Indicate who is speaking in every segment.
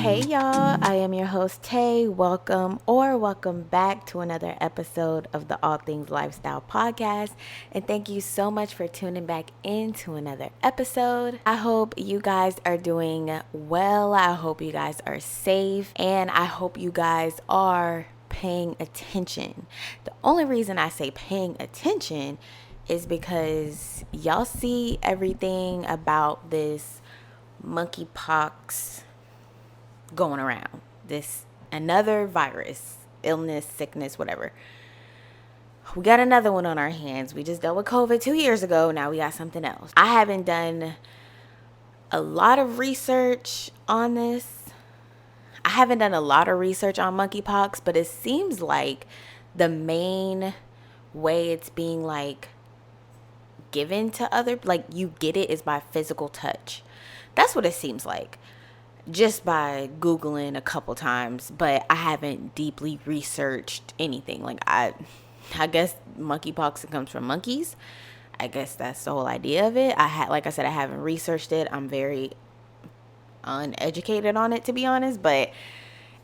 Speaker 1: Hey y'all, I am your host Tay. Welcome back to another episode of the All Things Lifestyle podcast. And thank you so much for tuning back into another episode. I hope you guys are doing well. I hope you guys are safe. And I hope you guys are paying attention. The only reason I say paying attention is because y'all see everything about this monkeypox going around, this another virus, illness, sickness, whatever. We got another one on our hands. We just dealt with COVID 2 years ago. Now we got something else. I haven't done a lot of research on this. I haven't done a lot of research on monkeypox, but it seems like the main way it's being like given to other, like you get it, is by physical touch. That's what it seems like, just by Googling a couple times, but I haven't deeply researched anything. Like I guess monkeypox comes from monkeys. I guess that's the whole idea of it. Like I said, I haven't researched it. I'm very uneducated on it, to be honest, but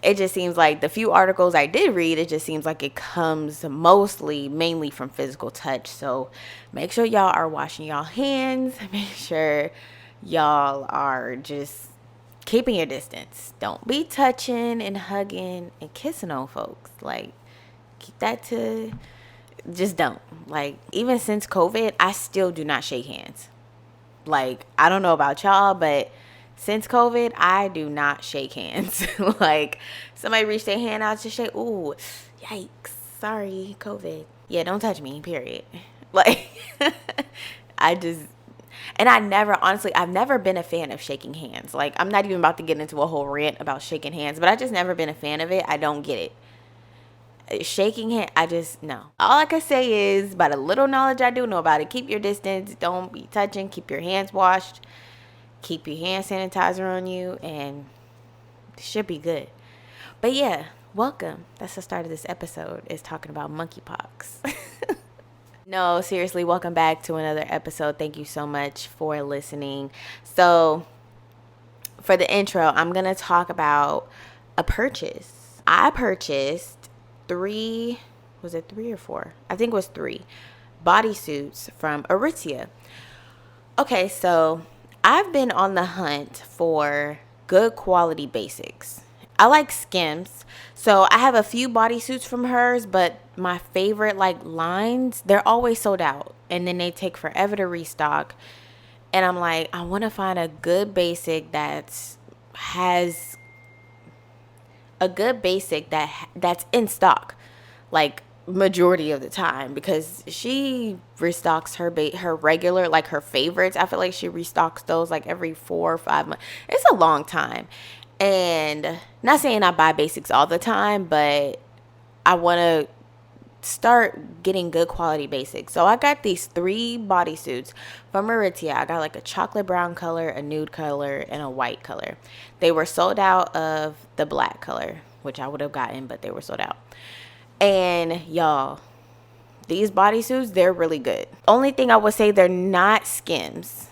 Speaker 1: it just seems like the few articles I did read, it just seems like it comes mainly from physical touch. So make sure y'all are washing y'all hands. Make sure y'all are just keeping your distance. Don't be touching and hugging and kissing on folks. Like, keep that to, just don't. Like, even since COVID, I still do not shake hands. Like, I don't know about y'all, but since COVID, I do not shake hands. Like, somebody reach their hand out to shake. Ooh, yikes. Sorry, COVID. Yeah, don't touch me, period. Like, I've never been a fan of shaking hands. Like, I'm not even about to get into a whole rant about shaking hands, but I just never been a fan of it. I don't get it. Shaking hand, no. All I can say is, by the little knowledge I do know about it, keep your distance. Don't be touching. Keep your hands washed. Keep your hand sanitizer on you, and it should be good. But yeah, welcome. That's the start of this episode, is talking about monkeypox. No, seriously, welcome back to another episode. Thank you so much for listening. So, for the intro, I'm going to talk about a purchase. I purchased three or four? I think it was 3 bodysuits from Aritzia. Okay, so I've been on the hunt for good quality basics. I like Skims, so I have a few bodysuits from hers, but my favorite lines, they're always sold out, and then they take forever to restock. And I'm like, I want to find a good basic that's in stock, like majority of the time, because she restocks her regular, like her favorites. I feel like she restocks those like every 4 or 5 months. It's a long time. And not saying I buy basics all the time, but I want to start getting good quality basics. So I got these 3 bodysuits from Aritzia. I got like a chocolate brown color, a nude color, and a white color. They were sold out of the black color, which I would have gotten, but they were sold out. And y'all, these bodysuits, they're really good. Only thing I would say, they're not Skims.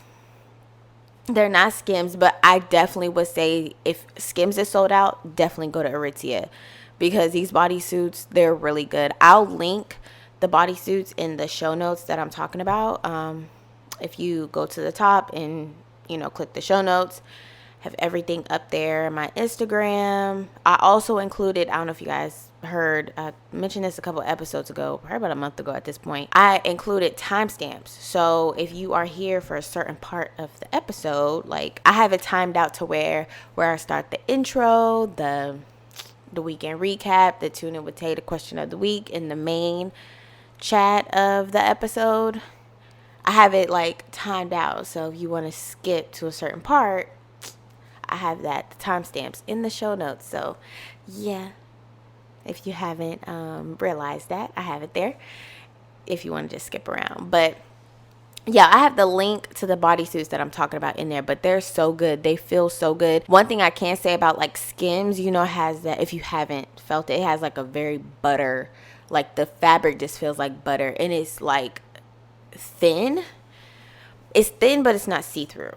Speaker 1: But I definitely would say if Skims is sold out, definitely go to Aritzia, because these bodysuits, they're really good. I'll link the bodysuits in the show notes that I'm talking about. If you go to the top and, click the show notes, have everything up there. My Instagram, I also included, I don't know if you guys heard, I mentioned this a couple episodes ago, probably about a month ago at this point. I included timestamps. So if you are here for a certain part of the episode, like I have it timed out to where I start the intro, the weekend recap, the tune in with Tay, the question of the week, in the main chat of the episode. I have it like timed out. So if you want to skip to a certain part, I have the timestamps in the show notes. So yeah, if you haven't realized that, I have it there if you want to just skip around. But yeah, I have the link to the bodysuits that I'm talking about in there, but they're so good. They feel so good. One thing I can say about like Skims, has that, if you haven't felt it, it has like a very butter, like the fabric just feels like butter, and it's like thin. It's thin, but it's not see-through.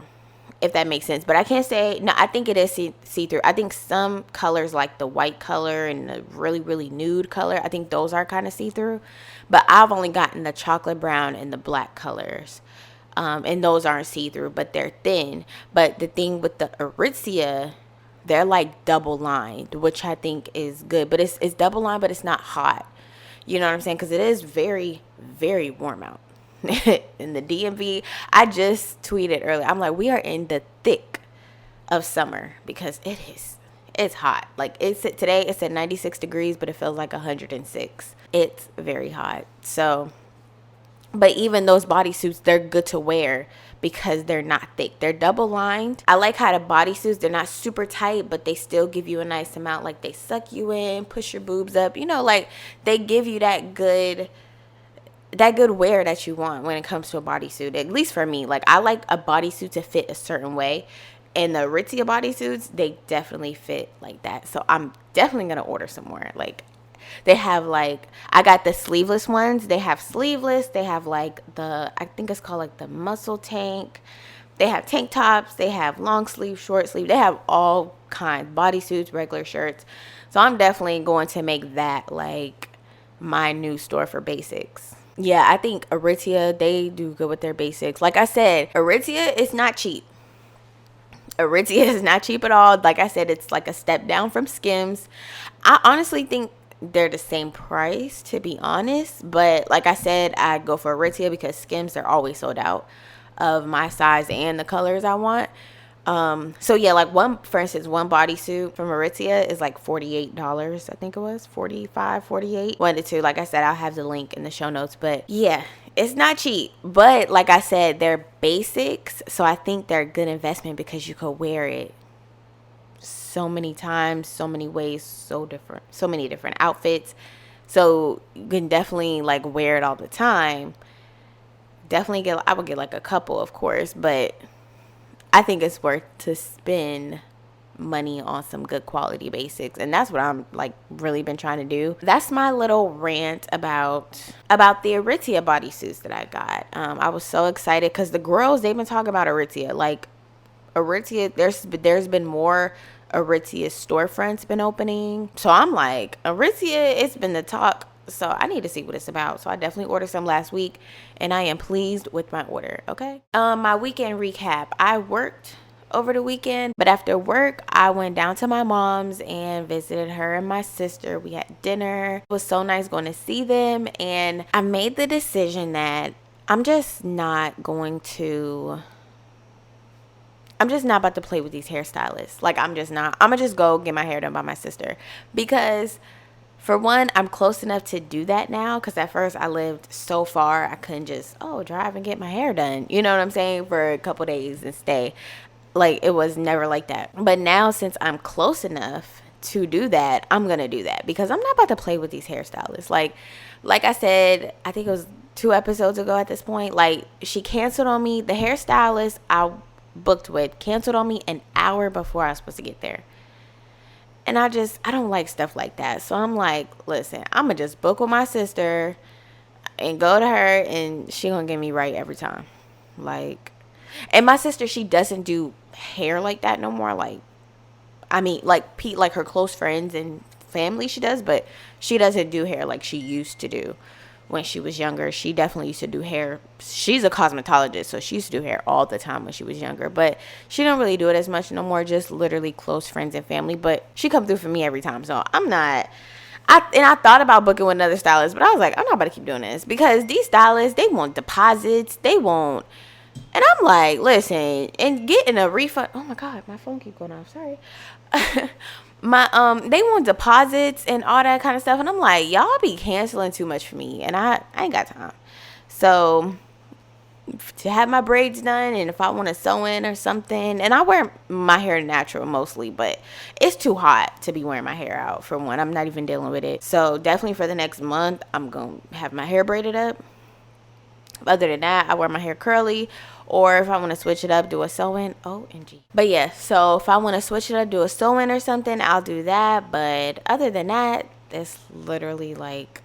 Speaker 1: if that makes sense. But I can't say, no, I think it is see-through. I think some colors, like the white color and the really, really nude color, I think those are kind of see-through. But I've only gotten the chocolate brown and the black colors. And those aren't see-through, but they're thin. But the thing with the Aritzia, they're like double lined, which I think is good. But it's double lined, but it's not hot. You know what I'm saying? Because it is very, very warm out. In the DMV, I just tweeted earlier, I'm like, we are in the thick of summer because it's hot. Like today it's at 96 degrees, but it feels like 106. It's very hot. So, but even those bodysuits, they're good to wear because they're not thick. They're double lined. I like how the bodysuits, they're not super tight, but they still give you a nice amount. Like they suck you in, push your boobs up, like they give you that good wear that you want when it comes to a bodysuit. At least for me, like I like a bodysuit to fit a certain way, and the Aritzia bodysuits, they definitely fit like that. So I'm definitely gonna order some more. Like they have, like, I got the sleeveless ones. They have sleeveless. They have like I think it's called like the muscle tank. They have tank tops. They have long sleeve, short sleeve. They have all kinds, bodysuits, regular shirts. So I'm definitely going to make that like my new store for basics. Yeah, I think Aritzia, they do good with their basics. Like I said, Aritzia is not cheap. Aritzia is not cheap at all. Like I said, it's like a step down from Skims. I honestly think they're the same price, to be honest. But like I said, I'd go for Aritzia because Skims, they're always sold out of my size and the colors I want. So yeah, like for instance, one bodysuit from Aritzia is like $48. I think it was $45, $48. One to two. Like I said, I'll have the link in the show notes. But yeah, it's not cheap. But like I said, they're basics. So I think they're a good investment because you could wear it so many times, so many ways, so many different outfits. So you can definitely like wear it all the time. I would get like a couple, of course, but I think it's worth to spend money on some good quality basics, and that's what I'm like really been trying to do. That's my little rant about the Aritzia bodysuits that I got. I was so excited because the girls, they've been talking about Aritzia. Like Aritzia, there's been more Aritzia storefronts been opening, so I'm like, Aritzia, it's been the talk. So I need to see what it's about. So I definitely ordered some last week, and I am pleased with my order. Okay. My weekend recap. I worked over the weekend, but after work, I went down to my mom's and visited her and my sister. We had dinner. It was so nice going to see them, and I made the decision that I'm just not about to play with these hairstylists. Like I'm gonna just go get my hair done by my sister because, for one, I'm close enough to do that now, because at first I lived so far I couldn't just drive and get my hair done, you know what I'm saying, for a couple days and stay. Like it was never like that. But now, since I'm close enough to do that, I'm gonna do that because I'm not about to play with these hairstylists. Like I said, I think it was 2 episodes ago at this point, like she canceled on me. The hairstylist I booked with canceled on me an hour before I was supposed to get there. And I don't like stuff like that. So I'm like, listen, I'm going to just book with my sister and go to her, and she going to get me right every time. Like, and my sister, she doesn't do hair like that no more. Like, I mean, like Pete, like her close friends and family, she does, but she doesn't do hair like she used to do when she was younger. She definitely used to do hair. She's a cosmetologist, so she used to do hair all the time when she was younger, but she don't really do it as much no more, just literally close friends and family. But she come through for me every time, so I thought about booking with another stylist, but I was like, I'm not about to keep doing this because these stylists, they want deposits, and I'm like, listen, and getting a refund. Oh my God, my phone keep going off. Sorry. They want deposits and all that kind of stuff, and I'm like, y'all be canceling too much for me, and I ain't got time. So to have my braids done, and if I want to sew in or something, and I wear my hair natural mostly, but it's too hot to be wearing my hair out. For one, I'm not even dealing with it. So definitely for the next month, I'm gonna have my hair braided up. Other than that, I wear my hair curly, or if I want to switch it up, do a sew-in. OMG. But yeah, so if I want to switch it up, do a sew-in or something, I'll do that. But other than that, it's literally like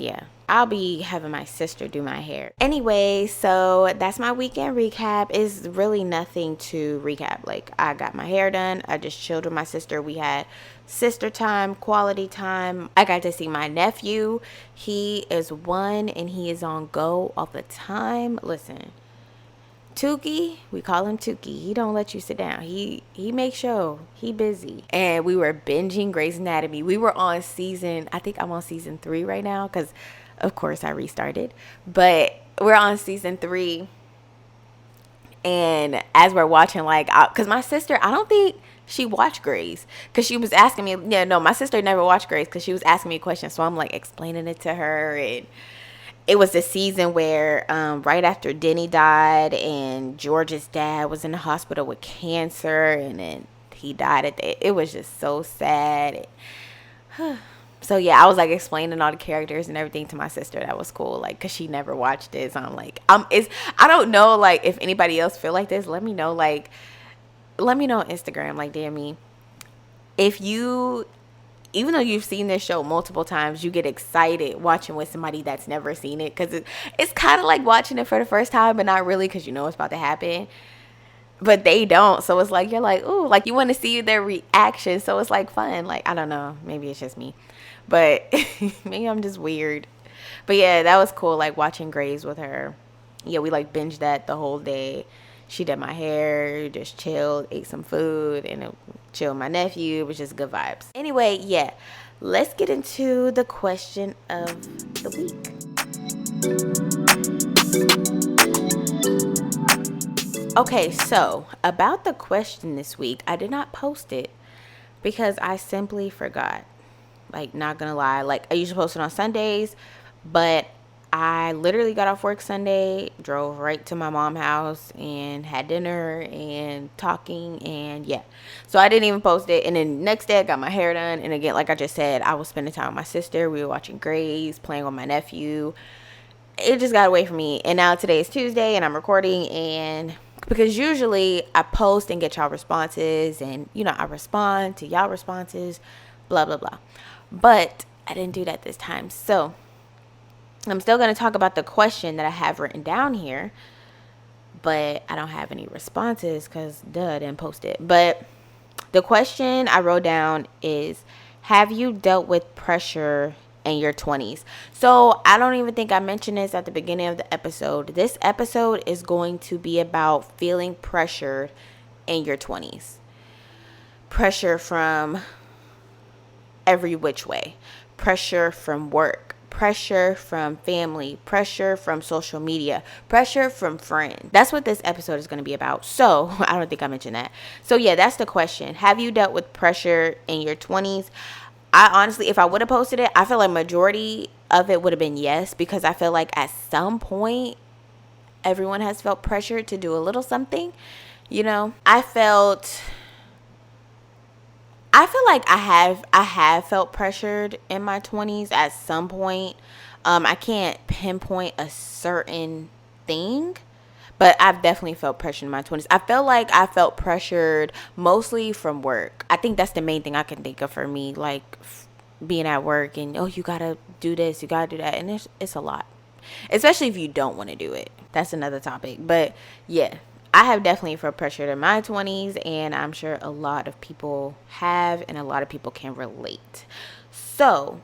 Speaker 1: yeah, I'll be having my sister do my hair. Anyway, so that's my weekend recap. It's really nothing to recap. Like, I got my hair done. I just chilled with my sister. We had sister time, quality time. I got to see my nephew. He is 1 and he is on go all the time. Listen, Tukey, we call him Tukey. He don't let you sit down. He makes sure he busy. And we were binging Grey's Anatomy. We were on I think I'm on season 3 right now because, of course, I restarted. But we're on season 3. And as we're watching, like, because my sister, I don't think she watched Grey's because she was asking me. Yeah, no, my sister never watched Grey's because she was asking me questions. So I'm like explaining it to her, and it was the season where right after Denny died and George's dad was in the hospital with cancer, and then he died it was just so sad. So yeah, I was like explaining all the characters and everything to my sister. That was cool, like, because she never watched it. So I'm like, I don't know, like, if anybody else feel like this, let me know, like, let me know on Instagram, like, damn me, if you, even though you've seen this show multiple times, you get excited watching with somebody that's never seen it, because it's kind of like watching it for the first time, but not really, because you know what's about to happen, but they don't. So it's like, you're like, ooh, like, you want to see their reaction. So it's like fun. Like, I don't know, maybe it's just me, but maybe I'm just weird. But yeah, that was cool, like watching Grey's with her. Yeah, we like binged that the whole day. She did my hair, just chilled, ate some food, and chilled with my nephew. It was just good vibes. Anyway, yeah, let's get into the question of the week. Okay, so about the question this week, I did not post it because I simply forgot. Like, not gonna lie, like, I usually post it on Sundays, but I literally got off work Sunday, drove right to my mom's house and had dinner and talking, and yeah. So I didn't even post it. And then next day I got my hair done. And again, like I just said, I was spending time with my sister. We were watching Grey's, playing with my nephew. It just got away from me. And now today is Tuesday and I'm recording, and because usually I post and get y'all responses, and you know, I respond to y'all responses, blah, blah, blah. But I didn't do that this time. So I'm still going to talk about the question that I have written down here, but I don't have any responses because I didn't post it. But the question I wrote down is, have you dealt with pressure in your 20s? So I don't even think I mentioned this at the beginning of the episode. This episode is going to be about feeling pressured in your 20s. Pressure from every which way. Pressure from work. Pressure from family, pressure from social media, pressure from friends. That's what this episode is going to be about. So I don't think I mentioned that. So yeah, that's the question. Have you dealt with pressure in your 20s? I honestly, if I would have posted it, I feel like majority of it would have been yes, because I feel like at some point everyone has felt pressured to do a little something, you know. I feel like I have felt pressured in my 20s at some point. I can't pinpoint a certain thing, but I've definitely felt pressure in my 20s. I feel like I felt pressured mostly from work. I think that's the main thing I can think of for me, like being at work and, oh, you gotta do this, you gotta do that, and it's a lot, especially if you don't want to do it. That's another topic. But yeah, I have definitely felt pressured in my 20s, and I'm sure a lot of people have, and a lot of people can relate. So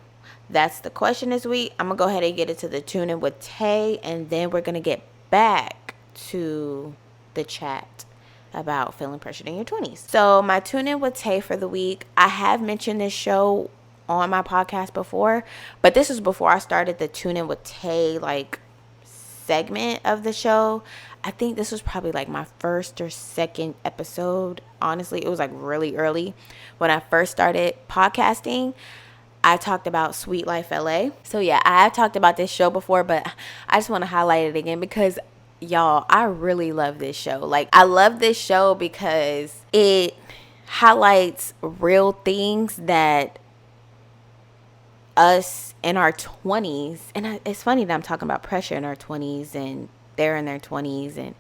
Speaker 1: that's the question this week. I'm going to go ahead and get into the tune in with Tay, and then we're going to get back to the chat about feeling pressured in your 20s. So my tune in with Tay for the week, I have mentioned this show on my podcast before, but this was before I started the tune in with Tay, like, segment of the show. I think this was probably like my first or second episode. Honestly, it was like really early when I first started podcasting. I talked about Sweet Life LA. So yeah, I have talked about this show before, but I just want to highlight it again because y'all, I really love this show. Like, I love this show because it highlights real things that us in our 20s, and it's funny that I'm talking about pressure in our 20s and they're in their 20s, and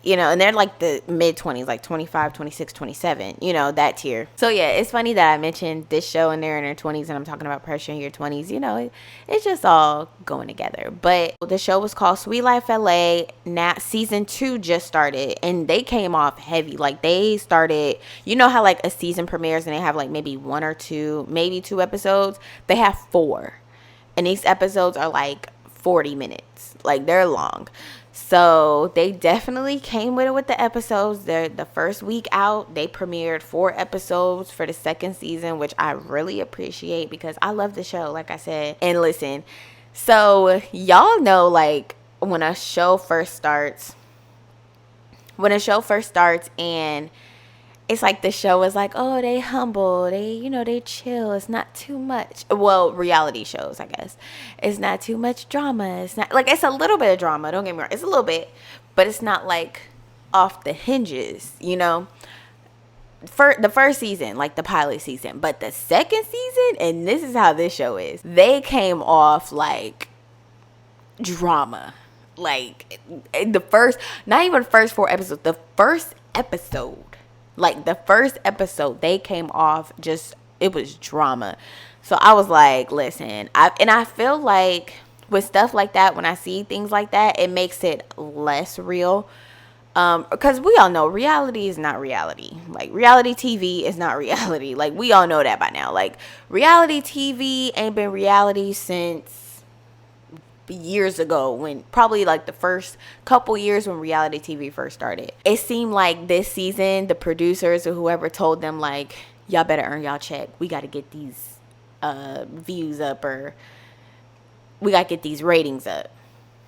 Speaker 1: and they're like the mid 20s, like 25, 26, 27, that tier. So yeah, it's funny that I mentioned this show and they're in their 20s and I'm talking about pressure in your 20s. It's just all going together. But the show was called Sweet Life LA. Now season 2 just started and they came off heavy. Like they started, how like a season premieres and they have like maybe 1 or 2, maybe 2 episodes. They have 4. And these episodes are like 40 minutes. Like they're long. So they definitely came with it with the episodes. The first week out, they premiered 4 episodes for the second season, which I really appreciate because I love the show, like I said. And listen, so y'all know, like, when a show first starts and it's like the show is like, oh, they humble, they chill, it's not too much. Well, reality shows, I guess. It's not too much drama. It's not, like, it's a little bit of drama, don't get me wrong. It's a little bit, but it's not, like, off the hinges, For the first season, like the pilot season. But the second season, and this is how this show is, they came off, like, drama. Like, not even the first 4 episodes, the first episode. Like, the first episode, they came off it was drama. So I was like, listen, I feel like with stuff like that, when I see things like that, it makes it less real. Because we all know reality is not reality. Like, reality TV is not reality. Like, we all know that by now. Like, reality TV ain't been reality since years ago, when probably like the first couple years when reality TV first started. It seemed like this season, the producers or whoever told them, like, y'all better earn y'all check. We got to get these views up, or we got to get these ratings up.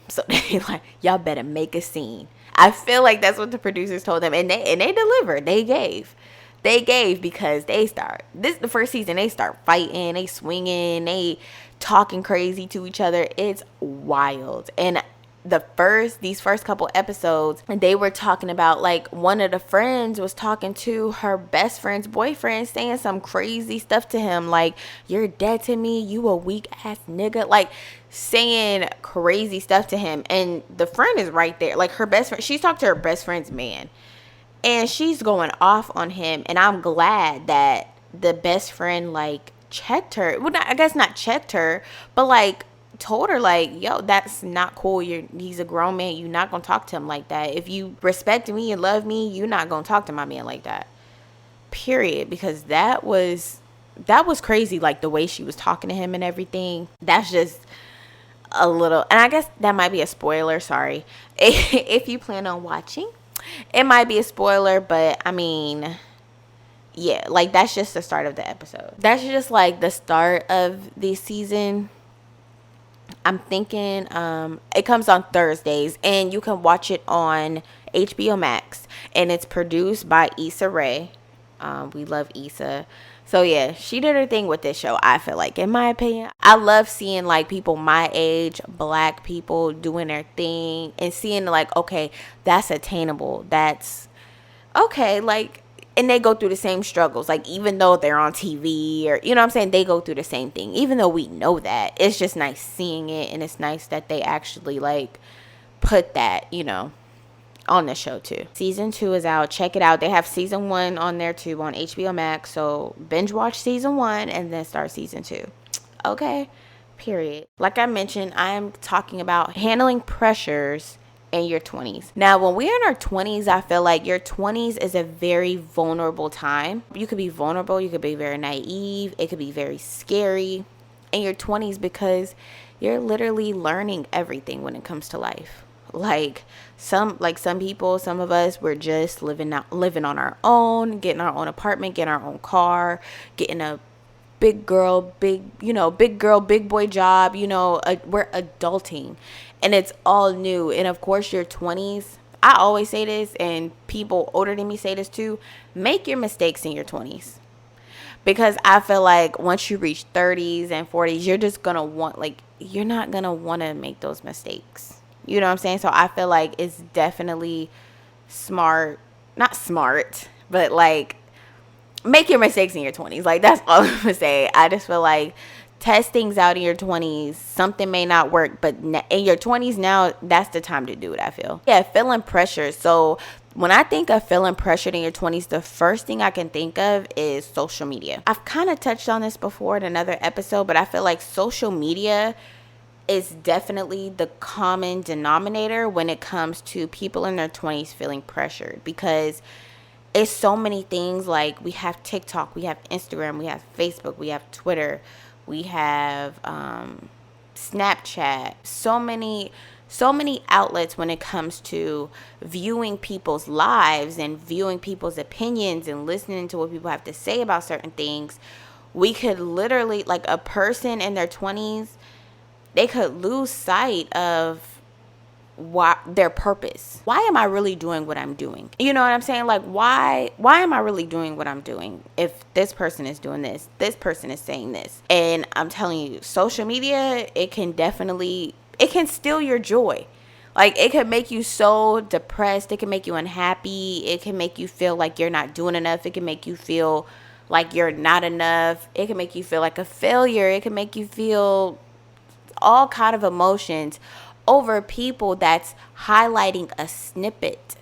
Speaker 1: So they like, y'all better make a scene. I feel like that's what the producers told them, and they delivered. They gave because the first season, they start fighting, they swinging, they talking crazy to each other. It's wild. And these first couple episodes, they were talking about, like, one of the friends was talking to her best friend's boyfriend, saying some crazy stuff to him, like, you're dead to me, you a weak ass nigga, like, saying crazy stuff to him. And the friend is right there, like, her best friend, she's talking to her best friend's man, and she's going off on him. And I'm glad that the best friend, like, checked her. Well, I guess not checked her, but, like, told her, like, yo, that's not cool. He's a grown man. You're not going to talk to him like that. If you respect me and love me, you're not going to talk to my man like that. Period. Because that was crazy. Like, the way she was talking to him and everything. That's just a little, and I guess that might be a spoiler. Sorry. If you plan on watching, it might be a spoiler, but I mean, yeah, like, that's just the start of the episode. That's just like the start of the season. I'm thinking it comes on Thursdays, and you can watch it on HBO Max, and it's produced by Issa Rae. We love Issa. So yeah, she did her thing with this show, I feel like, in my opinion. I love seeing, like, people my age, black people, doing their thing, and seeing, like, okay, that's attainable. That's okay, like, and they go through the same struggles. Like, even though they're on TV, or, you know what I'm saying, they go through the same thing. Even though we know that, it's just nice seeing it, and it's nice that they actually, like, put that, on the show too. Season 2 is out. Check it out. They have season 1 on there too, on HBO Max. So binge watch season 1 and then start season 2. Okay? Period. Like I mentioned, I am talking about handling pressures in your 20s. Now, when we're in our 20s, I feel like your 20s is a very vulnerable time. You could be vulnerable. You could be very naive. It could be very scary in your 20s because you're literally learning everything when it comes to life. Like some people, some of us, we're just living on our own, getting our own apartment, getting our own car, getting a big girl, big boy job, we're adulting, and it's all new. And of course, your 20s, I always say this, and people older than me say this too, make your mistakes in your 20s. Because I feel like once you reach 30s and 40s, you're just going to you're not going to want to make those mistakes. You know what I'm saying? So I feel like it's definitely not smart, but, like, make your mistakes in your 20s. Like, that's all I'm going to say. I just feel like Test things out in your 20s. Something may not work, but in your 20s now, that's the time to do it, I feel. Yeah, feeling pressure. So when I think of feeling pressured in your 20s, the first thing I can think of is social media. I've kind of touched on this before in another episode, but I feel like social media is definitely the common denominator when it comes to people in their 20s feeling pressured, because it's so many things. Like, we have TikTok, we have Instagram, we have Facebook, we have Twitter, we have Snapchat, so many outlets when it comes to viewing people's lives and viewing people's opinions and listening to what people have to say about certain things. We could literally, like, a person in their 20s, they could lose sight of their purpose. Why am I really doing what I'm doing? You know what I'm saying? Like, why am I really doing what I'm doing if this person is doing this person is saying this? And I'm telling you, social media, it can steal your joy. Like, it can make you so depressed. It can make you unhappy. It can make you feel like you're not doing enough. It can make you feel like you're not enough. It can make you feel like a failure. It can make you feel all kind of emotions over people that's highlighting a snippet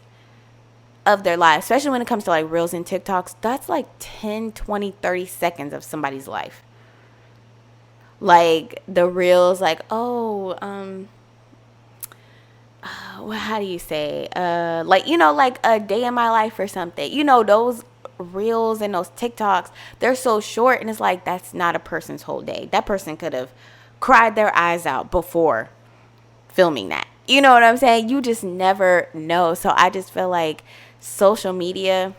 Speaker 1: of their life, especially when it comes to like reels and TikToks. That's like 10, 20, 30 seconds of somebody's life. Like, the reels, like, well, how do you say, like, you know, like a day in my life or something, you know, those reels and those TikToks, they're so short, and it's like, that's not a person's whole day. That person could have cried their eyes out before filming that. You know what I'm saying? You just never know. So I just feel like social media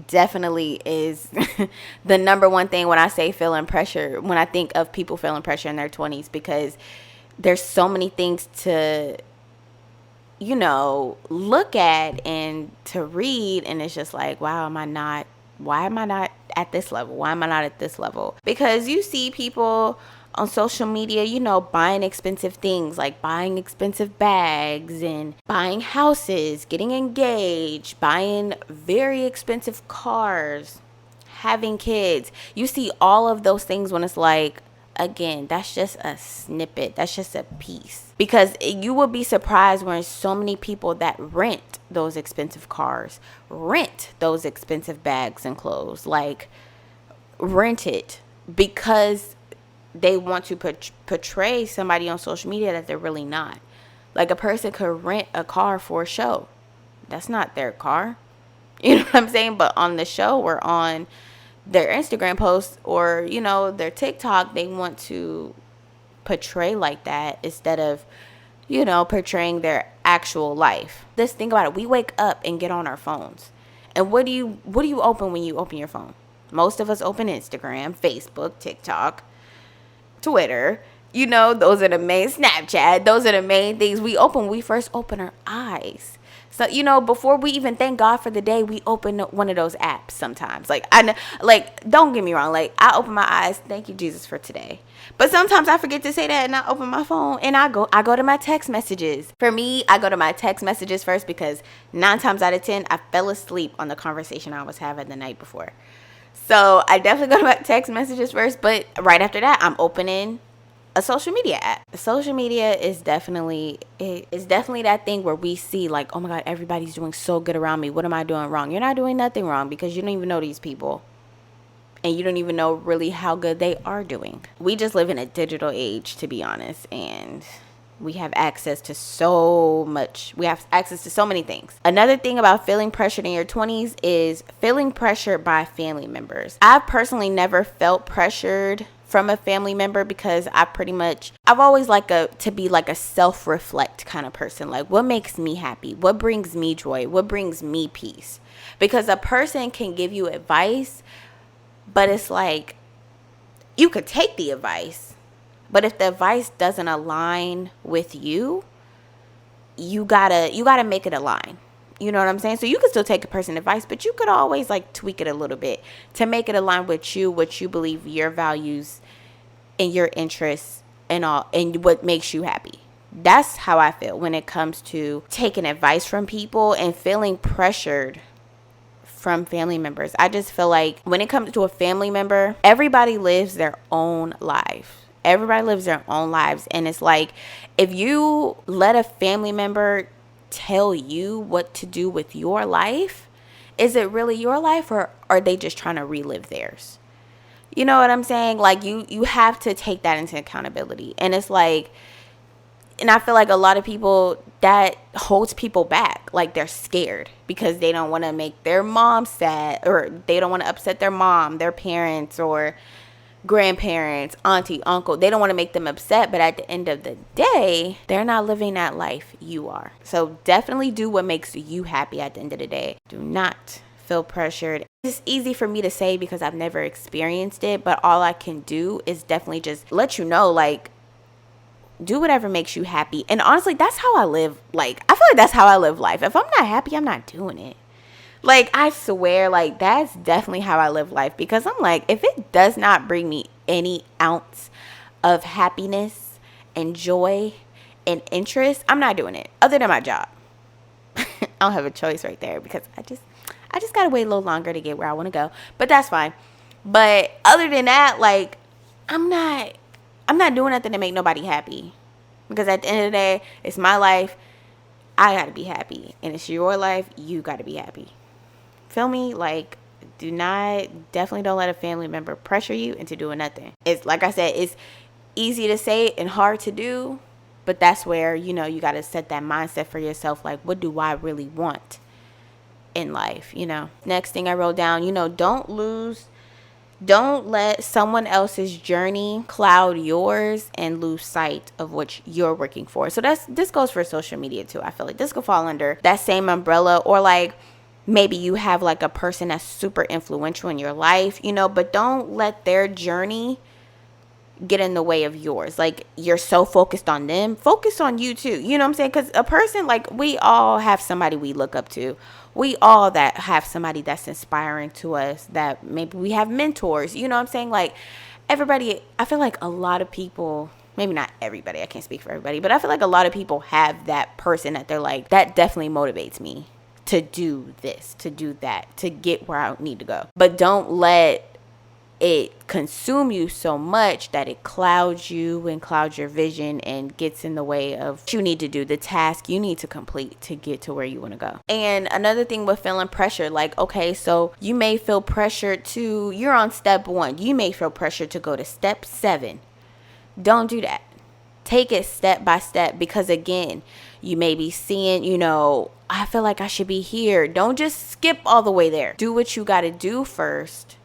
Speaker 1: definitely is the number one thing when I say feeling pressure, when I think of people feeling pressure in their 20s, because there's so many things to, you know, look at and to read, and it's just like, wow, why am I not at this level? Why am I not at this level? Because you see people on social media, you know, buying expensive things, like buying expensive bags and buying houses, getting engaged, buying very expensive cars, having kids. You see all of those things when it's like, again, that's just a snippet. That's just a piece. Because you will be surprised when so many people that rent those expensive cars, rent those expensive bags and clothes, like rent it because they want to portray somebody on social media that they're really not. Like, a person could rent a car for a show. That's not their car. You know what I'm saying? But on the show or on their Instagram posts or, you know, their TikTok, they want to portray like that instead of, you know, portraying their actual life. Just think about it. We wake up and get on our phones. And what do you open when you open your phone? Most of us open Instagram, Facebook, TikTok, Twitter, you know, those are the main, Snapchat, those are the main things we open. We first open our eyes. So, you know, before we even thank God for the day, we open one of those apps sometimes. Like, don't get me wrong. Like, I open my eyes, thank you, Jesus, for today. But sometimes I forget to say that, and I open my phone and I go to my text messages. For me, I go to my text messages first, because 9 times out of 10, I fell asleep on the conversation I was having the night before. So I definitely go to my text messages first, but right after that, I'm opening a social media app. Social media is definitely that thing where we see like, oh my God, everybody's doing so good around me. What am I doing wrong? You're not doing nothing wrong, because you don't even know these people. And you don't even know really how good they are doing. We just live in a digital age, to be honest, and we have access to so much. We have access to so many things. Another thing about feeling pressured in your 20s is feeling pressured by family members. I've personally never felt pressured from a family member, because I've always to be like a self-reflect kind of person. Like, what makes me happy? What brings me joy? What brings me peace? Because a person can give you advice, but it's like, you could take the advice, but if the advice doesn't align with you, you gotta make it align. You know what I'm saying? So you can still take a person's advice, but you could always like tweak it a little bit to make it align with you, what you believe, your values and your interests and all, and what makes you happy. That's how I feel when it comes to taking advice from people and feeling pressured from family members. I just feel like when it comes to a family member, everybody lives their own life. Everybody lives their own lives. And it's like, if you let a family member tell you what to do with your life, is it really your life, or are they just trying to relive theirs? You know what I'm saying? Like, you have to take that into accountability. And it's like, and I feel like a lot of people, that holds people back. Like, they're scared because they don't want to make their mom sad, or they don't want to upset their mom, their parents, or grandparents, auntie, uncle. They don't want to make them upset, but at the end of the day, they're not living that life. You are. So definitely do what makes you happy at the end of the day. Do not feel pressured. It's easy for me to say because I've never experienced it, but all I can do is definitely just let you know, like, do whatever makes you happy. And honestly, that's how I live. Like, I feel like that's how I live life. If I'm not happy, I'm not doing it. Like, I swear, like, that's definitely how I live life, because I'm like, if it does not bring me any ounce of happiness and joy and interest, I'm not doing it, other than my job. I don't have a choice right there, because I just gotta wait a little longer to get where I want to go, but that's fine. But other than that, like, I'm not doing nothing to make nobody happy, because at the end of the day, it's my life. I gotta be happy, and it's your life. You gotta be happy. Feel me? Like, definitely don't let a family member pressure you into doing nothing. It's like I said, it's easy to say and hard to do, but that's where, you know, you got to set that mindset for yourself. Like, what do I really want in life? You know, next thing I wrote down, you know, don't let someone else's journey cloud yours and lose sight of what you're working for. So this goes for social media too. I feel like this could fall under that same umbrella. Or like, maybe you have like a person that's super influential in your life, you know, but don't let their journey get in the way of yours. Like, you're so focused on them, focus on you too. You know what I'm saying? Because a person, like, we all have somebody we look up to. We all that have somebody that's inspiring to us, that maybe we have mentors. You know what I'm saying? Like, everybody, I feel like a lot of people, maybe not everybody, I can't speak for everybody, but I feel like a lot of people have that person that they're like, that definitely motivates me to do this, to do that, to get where I need to go. But don't let it consume you so much that it clouds you and clouds your vision and gets in the way of what you need to do, the task you need to complete to get to where you want to go. And another thing with feeling pressure, like, okay, so you may feel pressured you're on step 1. You may feel pressured to go to step 7. Don't do that. Take it step by step, because again, you may be seeing, you know, I feel like I should be here. Don't just skip all the way there. Do what you got to do first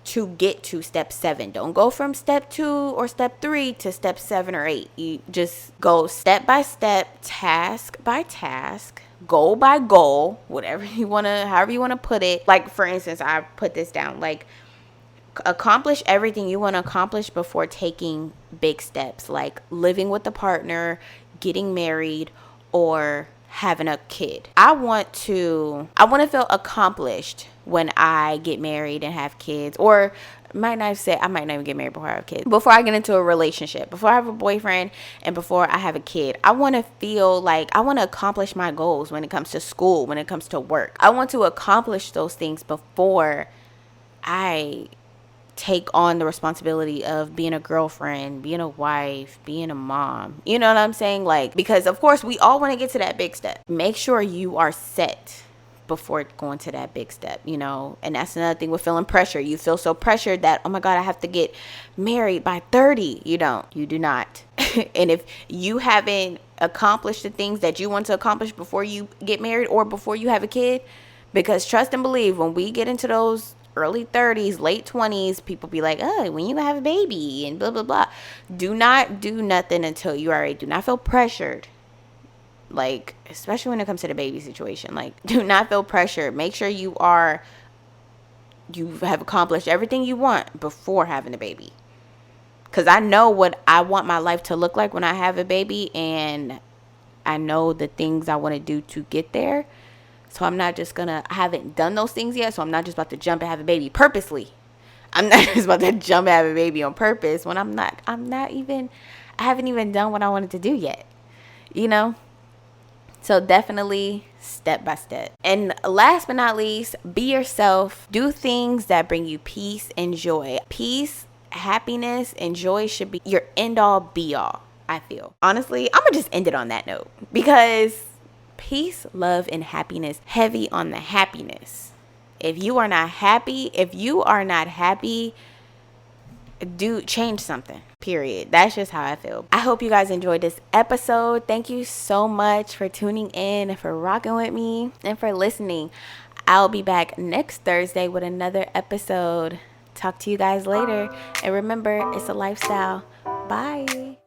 Speaker 1: to get to step 7. Don't go from step 2 or step 3 to step 7 or 8. You just go step by step, task by task, goal by goal, however you want to put it. Like, for instance, I put this down, like, accomplish everything you want to accomplish before taking big steps, like living with a partner, getting married, or having a kid. I want to feel accomplished when I get married and have kids, or I might not even get married before I have kids. Before I get into a relationship, before I have a boyfriend, and before I have a kid, I want to feel like I want to accomplish my goals when it comes to school, when it comes to work. I want to accomplish those things before I take on the responsibility of being a girlfriend, being a wife, being a mom. You know what I'm saying? Like, because of course we all want to get to that big step. Make sure you are set before going to that big step, you know. And that's another thing with feeling pressure. You feel so pressured that, oh my God, I have to get married by 30. You do not. And if you haven't accomplished the things that you want to accomplish before you get married or before you have a kid, because trust and believe, when we get into those early 30s, late 20s, people be like, oh, when you have a baby and blah, blah, blah. Do not do nothing until you are ready. Do not feel pressured. Like, especially when it comes to the baby situation, like, do not feel pressured. Make sure you have accomplished everything you want before having a baby. Because I know what I want my life to look like when I have a baby, and I know the things I want to do to get there. So I haven't done those things yet, so I'm not just about to jump and have a baby purposely. I'm not just about to jump and have a baby on purpose when I haven't even done what I wanted to do yet, you know? So definitely step by step. And last but not least, be yourself. Do things that bring you peace and joy. Peace, happiness, and joy should be your end all be all, I feel. Honestly, I'm gonna just end it on that note, because peace, love, and happiness, heavy on the happiness. If you are not happy, do change something, period. That's just how I feel. I hope you guys enjoyed this episode. Thank you so much for tuning in, for rocking with me, and for listening. I'll be back next Thursday with another episode. Talk to you guys later, and remember, it's a lifestyle. Bye.